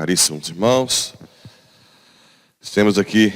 Caríssimos irmãos, temos aqui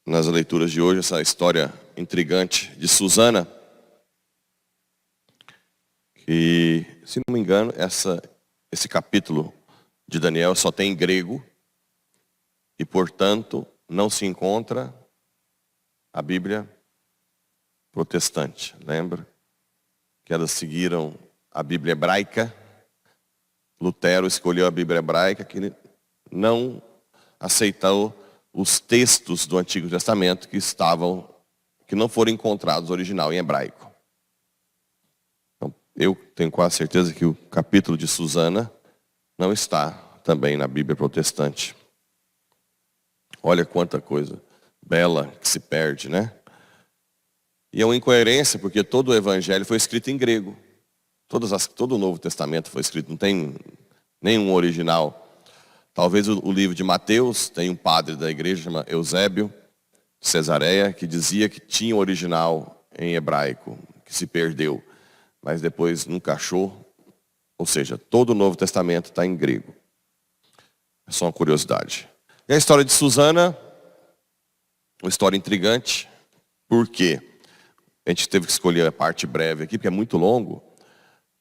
nas leituras de hoje essa história intrigante de Susana, que, se não me engano, esse capítulo de Daniel só tem em grego e, portanto, não se encontra a Bíblia protestante. Lembra que elas seguiram a Bíblia hebraica? Lutero escolheu a Bíblia hebraica, que não aceitou os textos do Antigo Testamento que não foram encontrados original em hebraico. Então, eu tenho quase certeza que o capítulo de Susana não está também na Bíblia protestante. Olha quanta coisa bela que se perde, né? E é uma incoerência, porque todo o Evangelho foi escrito em grego. Todo o Novo Testamento foi escrito, não tem nenhum original. Talvez o livro de Mateus, tem um padre da igreja chamado Eusébio de Cesareia, que dizia que tinha o original em hebraico, que se perdeu, mas depois nunca achou. Ou seja, todo o Novo Testamento está em grego. É só uma curiosidade. E a história de Susana, uma história intrigante. Por quê? A gente teve que escolher a parte breve aqui, porque é muito longo.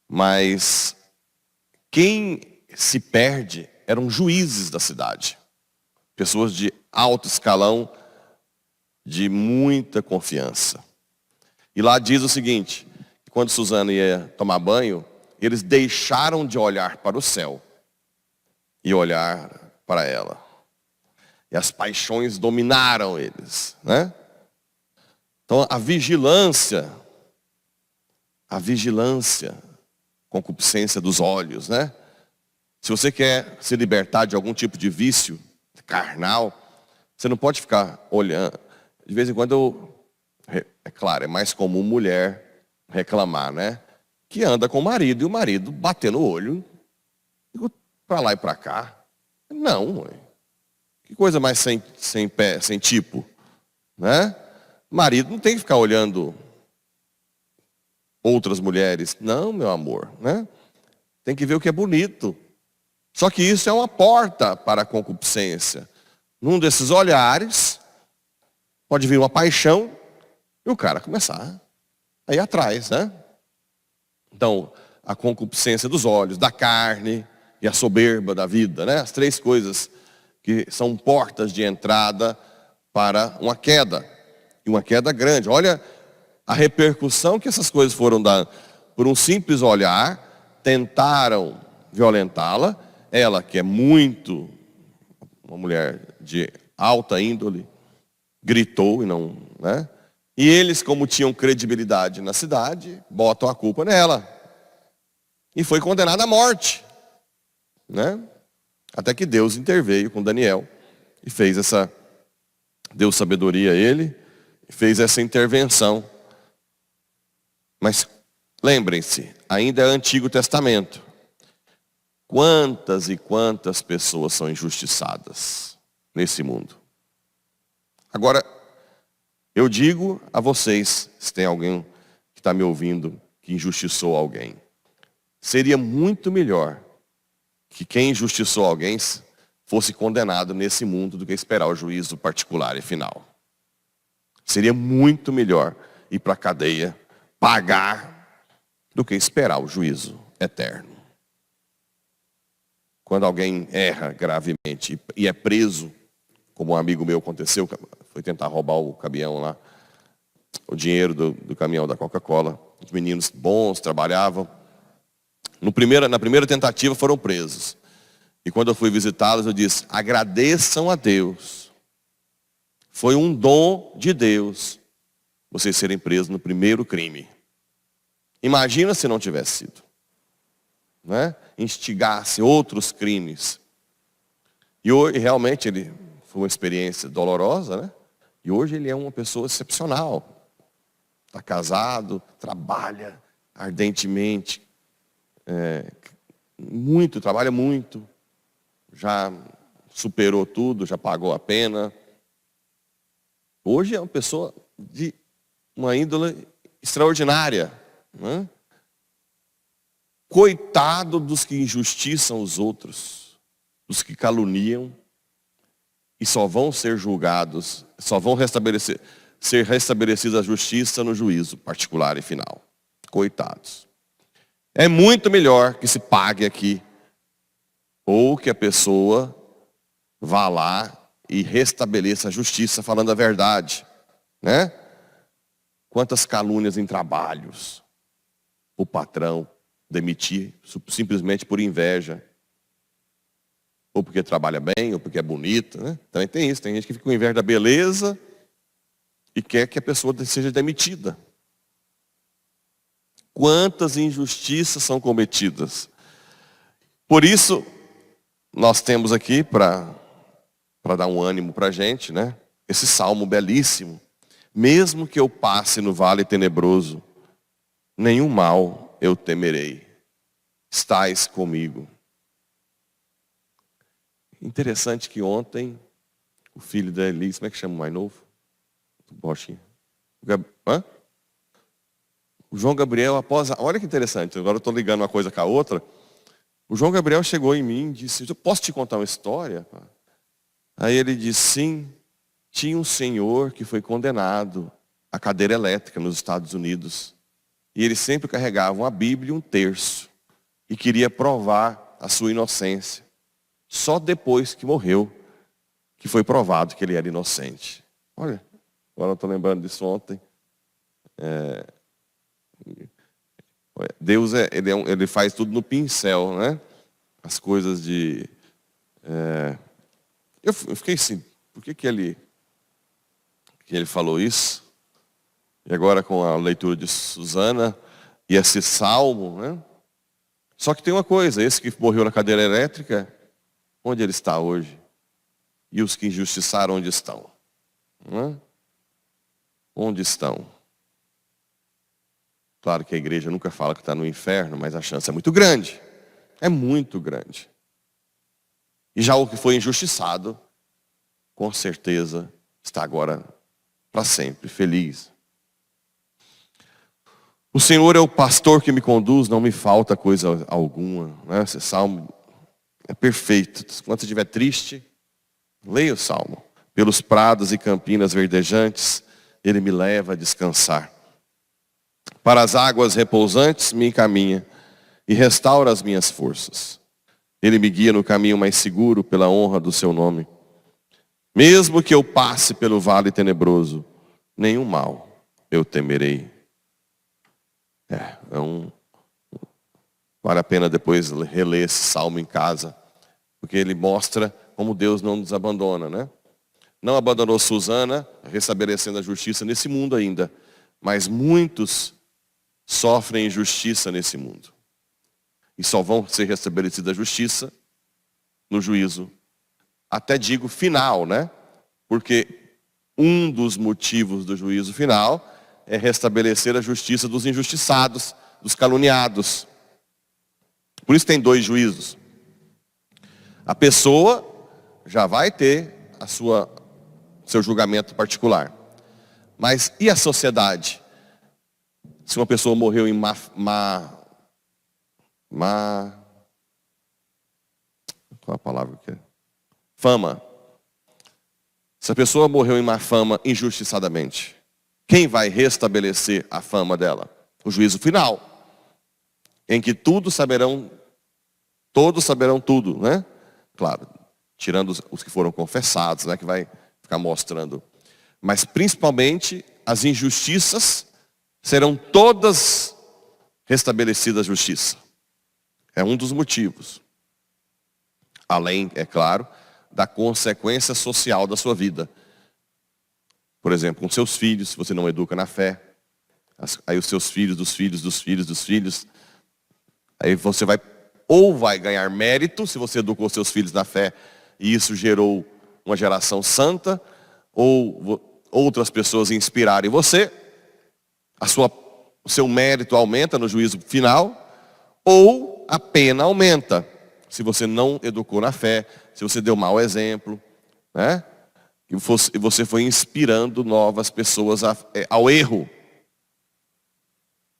Mas quem se perde eram juízes da cidade. Pessoas de alto escalão, de muita confiança. E lá diz o seguinte, que quando Susana ia tomar banho, eles deixaram de olhar para o céu e olhar para ela. E as paixões dominaram eles, né? Então a vigilância, concupiscência dos olhos, né? Se você quer se libertar de algum tipo de vício carnal, você não pode ficar olhando. De vez em quando, é claro, é mais comum mulher reclamar, né? Que anda com o marido e o marido batendo o olho para lá e para cá. Não, mãe. Que coisa mais sem pé, sem tipo, né? Marido não tem que ficar olhando outras mulheres. Não, meu amor, né? Tem que ver o que é bonito. Só que isso é uma porta para a concupiscência. Num desses olhares, pode vir uma paixão e o cara começar a ir atrás, né? Então, a concupiscência dos olhos, da carne e a soberba da vida, né? As três coisas que são portas de entrada para uma queda. E uma queda grande. Olha a repercussão que essas coisas foram dar. Por um simples olhar, tentaram violentá-la. Ela, que é uma mulher de alta índole, gritou e não, né? E eles, como tinham credibilidade na cidade, botam a culpa nela. E foi condenada à morte, né? Até que Deus interveio com Daniel e deu sabedoria a ele e fez essa intervenção. Mas lembrem-se, ainda é Antigo Testamento. Quantas e quantas pessoas são injustiçadas nesse mundo? Agora, eu digo a vocês, se tem alguém que está me ouvindo que injustiçou alguém, seria muito melhor que quem injustiçou alguém fosse condenado nesse mundo do que esperar o juízo particular e final. Seria muito melhor ir para a cadeia, pagar, do que esperar o juízo eterno. Quando alguém erra gravemente e é preso, como um amigo meu aconteceu, foi tentar roubar o caminhão lá, o dinheiro do caminhão da Coca-Cola. Os meninos bons trabalhavam. Na primeira tentativa foram presos. E quando eu fui visitá-los, eu disse, agradeçam a Deus. Foi um dom de Deus vocês serem presos no primeiro crime. Imagina se não tivesse sido, né? Instigasse outros crimes. E hoje, realmente, ele foi uma experiência dolorosa, né? E hoje ele é uma pessoa excepcional. Está casado, trabalha ardentemente, trabalha muito, já superou tudo, já pagou a pena. Hoje é uma pessoa de uma índole extraordinária, né? Coitado dos que injustiçam os outros. dos que caluniam, e só vão ser julgados, só vão ser restabelecida a justiça no juízo particular e final. Coitados. É muito melhor que se pague aqui, ou que a pessoa vá lá e restabeleça a justiça falando a verdade, né? Quantas calúnias em trabalhos, o patrão demitir simplesmente por inveja, ou porque trabalha bem, ou porque é bonita, né? Também tem isso, tem gente que fica com inveja da beleza e quer que a pessoa seja demitida. Quantas injustiças são cometidas. Por isso, nós temos aqui, para dar um ânimo para a gente, né? Esse salmo belíssimo. Mesmo que eu passe no vale tenebroso, nenhum mal eu temerei. Estais comigo. Interessante que ontem, o filho da Elis, como é que chama o mais novo? O Bochinho. O João Gabriel, olha que interessante, agora eu estou ligando uma coisa com a outra. O João Gabriel chegou em mim e disse, eu posso te contar uma história? Aí ele disse, sim, tinha um senhor que foi condenado à cadeira elétrica nos Estados Unidos. E ele sempre carregava uma Bíblia e um terço. E queria provar a sua inocência. Só depois que morreu, que foi provado que ele era inocente. Olha, agora eu estou lembrando disso ontem. Deus, ele faz tudo no pincel, né? As coisas de... Eu fiquei assim, por que ele falou isso? E agora com a leitura de Susana e esse salmo, né? Só que tem uma coisa, esse que morreu na cadeira elétrica, onde ele está hoje? E os que injustiçaram, onde estão? Né? Onde estão? Claro que a igreja nunca fala que está no inferno, mas a chance é muito grande. É muito grande. E já o que foi injustiçado, com certeza, está agora para sempre feliz. O Senhor é o pastor que me conduz, não me falta coisa alguma. Né? Esse salmo é perfeito. Quando você estiver triste, leia o salmo. Pelos prados e campinas verdejantes, ele me leva a descansar. Para as águas repousantes me encaminha e restaura as minhas forças. Ele me guia no caminho mais seguro pela honra do seu nome. Mesmo que eu passe pelo vale tenebroso, nenhum mal eu temerei. Vale a pena depois reler esse salmo em casa, porque ele mostra como Deus não nos abandona, né? Não abandonou Susana, restabelecendo a justiça nesse mundo ainda, mas muitos sofrem injustiça nesse mundo. E só vão ser restabelecida a justiça no juízo, até digo final, né? Porque um dos motivos do juízo final é restabelecer a justiça dos injustiçados, dos caluniados. Por isso tem dois juízos. A pessoa já vai ter seu julgamento particular. Mas e a sociedade? Se uma pessoa morreu em qual a palavra que é? Fama. Se a pessoa morreu em má fama injustiçadamente, quem vai restabelecer a fama dela? O juízo final, em que todos saberão tudo, né? Claro, tirando os que foram confessados, né? Que vai ficar mostrando. Mas principalmente as injustiças serão todas restabelecidas a justiça. É um dos motivos. Além, é claro, da consequência social da sua vida. Por exemplo, com seus filhos, se você não educa na fé, aí os seus filhos, dos filhos, dos filhos, dos filhos, aí você vai ganhar mérito, se você educou seus filhos na fé, e isso gerou uma geração santa, ou outras pessoas inspirarem você, o seu mérito aumenta no juízo final, ou a pena aumenta, se você não educou na fé, se você deu mau exemplo, né? E você foi inspirando novas pessoas ao erro.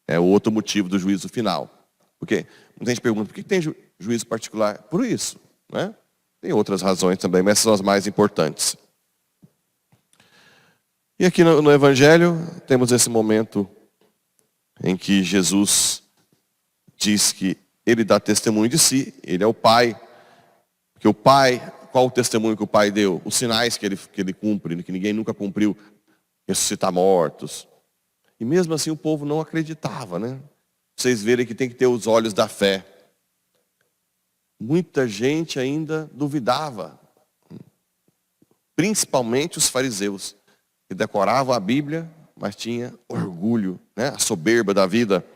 É o outro motivo do juízo final. Porque muita gente pergunta, por que tem juízo particular? Por isso, né? Tem outras razões também, mas essas são as mais importantes. E aqui no Evangelho temos esse momento em que Jesus diz que ele dá testemunho de si, ele é o Pai. Porque o Pai, qual o testemunho que o Pai deu? Os sinais que ele cumpre, que ninguém nunca cumpriu, ressuscitar mortos. E mesmo assim o povo não acreditava, né? Vocês verem que tem que ter os olhos da fé. Muita gente ainda duvidava, principalmente os fariseus, que decoravam a Bíblia, mas tinha orgulho, né? A soberba da vida.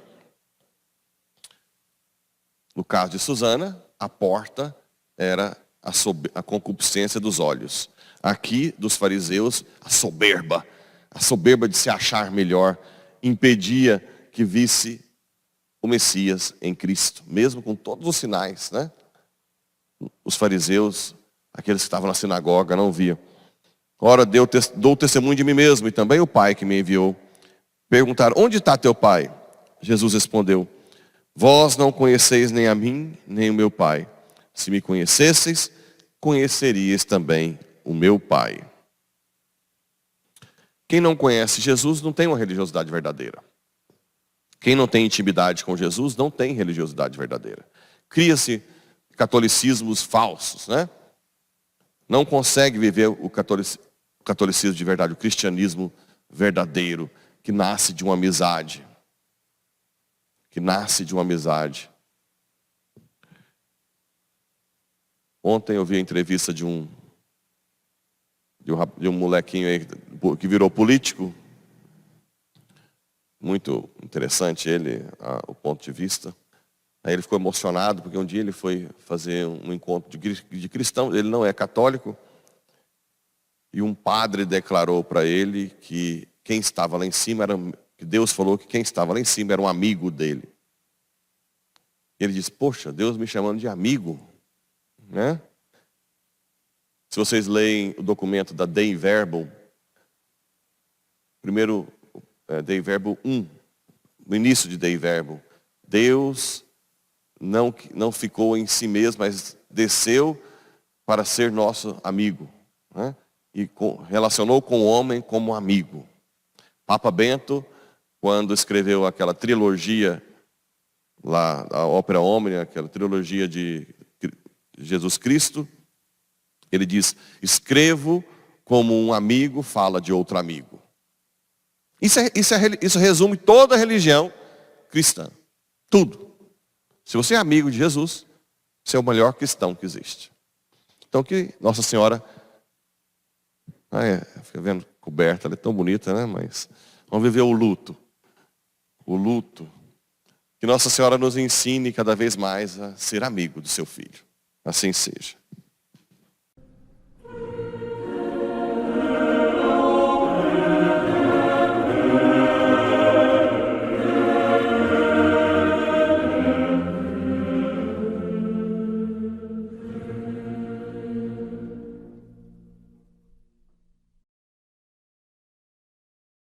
No caso de Susana, a porta era a concupiscência dos olhos. Aqui, dos fariseus, a soberba de se achar melhor, impedia que visse o Messias em Cristo, mesmo com todos os sinais, né? Os fariseus, aqueles que estavam na sinagoga, não viam. Ora, dou testemunho de mim mesmo e também o Pai que me enviou. Perguntaram, onde está teu Pai? Jesus respondeu, vós não conheceis nem a mim, nem o meu Pai. Se me conhecesseis, conheceríeis também o meu Pai. Quem não conhece Jesus não tem uma religiosidade verdadeira. Quem não tem intimidade com Jesus não tem religiosidade verdadeira. Cria-se catolicismos falsos, né? Não consegue viver o catolicismo de verdade, o cristianismo verdadeiro, que nasce de uma amizade. Ontem eu vi a entrevista de um molequinho aí que virou político. Muito interessante o ponto de vista. Aí ele ficou emocionado, porque um dia ele foi fazer um encontro de cristãos, ele não é católico, e um padre declarou para ele que quem estava lá em cima que Deus falou que quem estava lá em cima era um amigo dele. Ele disse, poxa, Deus me chamando de amigo, né? Se vocês leem o documento da Dei Verbum, primeiro Dei Verbum 1, no início de Dei Verbum, Deus não ficou em si mesmo, mas desceu para ser nosso amigo, né? E relacionou com o homem como amigo. Papa Bento, quando escreveu aquela trilogia, lá, a Ópera Omnia, aquela trilogia de Jesus Cristo, ele diz, escrevo como um amigo fala de outro amigo. Isso resume toda a religião cristã. Tudo. Se você é amigo de Jesus, você é o melhor cristão que existe. Então que Nossa Senhora, fica vendo coberta, ela é tão bonita, né? Mas vamos viver o luto. O luto. Que Nossa Senhora nos ensine cada vez mais a ser amigo do seu filho. Assim seja.